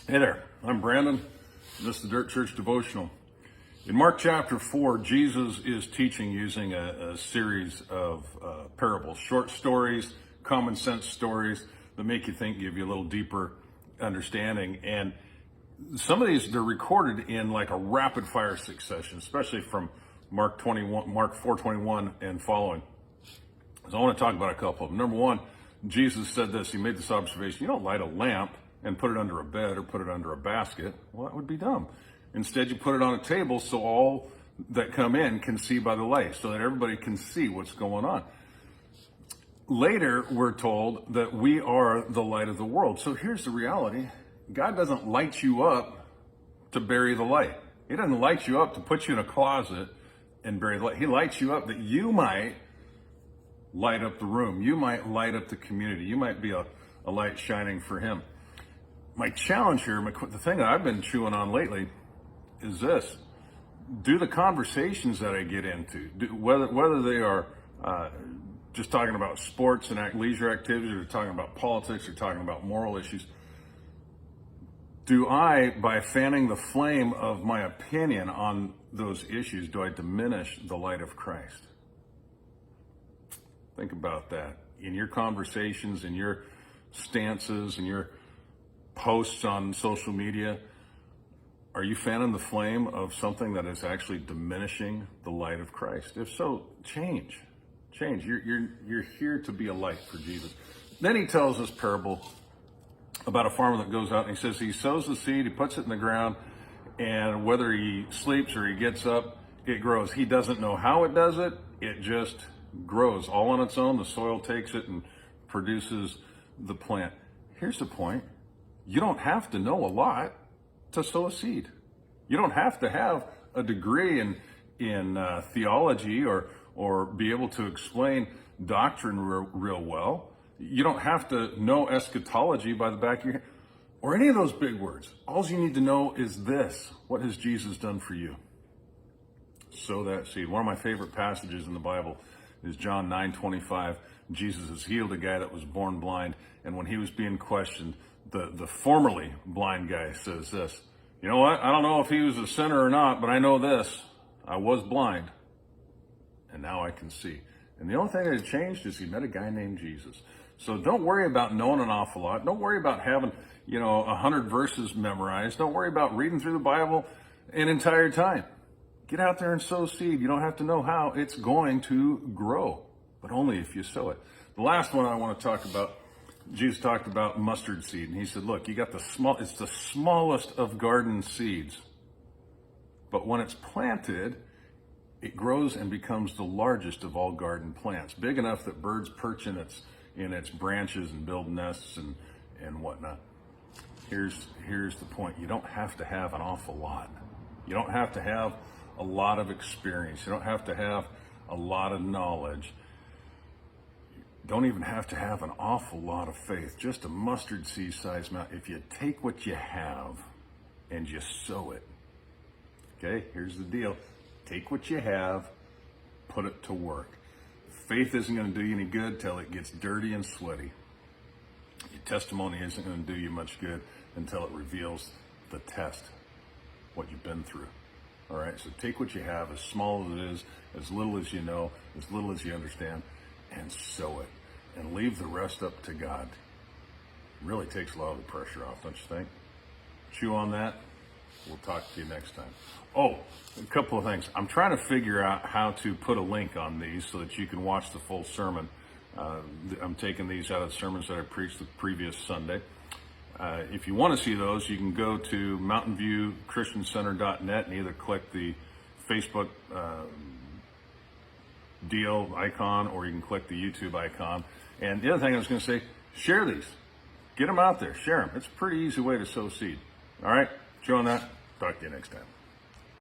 Hey there, I'm Brandon. This is the Dirt Church Devotional. In Mark chapter 4, Jesus is teaching using a series of parables, short stories, common sense stories that make you think, give you a little deeper understanding. And some of these, they're recorded in like a rapid fire succession, especially from Mark 4:21 and following. So I want to talk about a couple of them. Number one, Jesus said this, he made this observation: you don't light a lamp and put it under a bed or put it under a basket. Well, that would be dumb. Instead, you put it on a table so all that come in can see by the light, so that everybody can see what's going on. Later, we're told that we are the light of the world. So here's the reality. God doesn't light you up to bury the light. He doesn't light you up to put you in a closet and bury the light. He lights you up that you might light up the room. You might light up the community. You might be a light shining for him. My challenge here, the thing that I've been chewing on lately is this: do the conversations that I get into, whether they are just talking about sports and leisure activities, or talking about politics, or talking about moral issues, do I, by fanning the flame of my opinion on those issues, do I diminish the light of Christ? Think about that. In your conversations, in your stances, in your posts on social media, are you fanning the flame of something that is actually diminishing the light of Christ? If so, change. You're here to be a light for Jesus. Then he tells this parable about a farmer that goes out and he says he sows the seed, he puts it in the ground, and whether he sleeps or he gets up, it grows. He doesn't know how it does it. It just grows all on its own. The soil takes it and produces the plant. Here's the point. You don't have to know a lot to sow a seed. You don't have to have a degree in theology or be able to explain doctrine real well. You don't have to know eschatology by the back of your hand or any of those big words. All you need to know is this: what has Jesus done for you? Sow that seed. One of my favorite passages in the Bible is John 9:25. Jesus has healed a guy that was born blind, and when he was being questioned, the formerly blind guy says this: you know what? I don't know if he was a sinner or not, but I know this: I was blind, and now I can see. And the only thing that had changed is he met a guy named Jesus. So don't worry about knowing an awful lot. Don't worry about having, 100 verses memorized. Don't worry about reading through the Bible an entire time. Get out there and sow seed. You don't have to know how. It's going to grow, but only if you sow it. The last one I want to talk about, Jesus talked about mustard seed, and he said, look, you got it's the smallest of garden seeds, but when it's planted, it grows and becomes the largest of all garden plants, big enough that birds perch in its branches and build nests and whatnot. Here's the point. You don't have to have an awful lot. You don't have to have a lot of experience. You don't have to have a lot of knowledge. Don't even have to have an awful lot of faith, just a mustard seed size amount. If you take what you have and you sow it, okay, here's the deal. Take what you have, put it to work. Faith isn't going to do you any good till it gets dirty and sweaty. Your testimony isn't going to do you much good until it reveals the test, what you've been through. All right, so take what you have, as small as it is, as little as you know, as little as you understand, and sow it, and leave the rest up to God. It really takes a lot of the pressure off, don't you think? Chew on that. We'll talk to you next time. Oh, a couple of things. I'm trying to figure out how to put a link on these so that you can watch the full sermon. I'm taking these out of the sermons that I preached the previous Sunday. If you want to see those, you can go to mountainviewchristiancenter.net and either click the Facebook deal icon, or you can click the YouTube icon. And the other thing I was going to say, share these. Get them out there. Share them. It's a pretty easy way to sow seed. All right? Chew on that. Talk to you next time.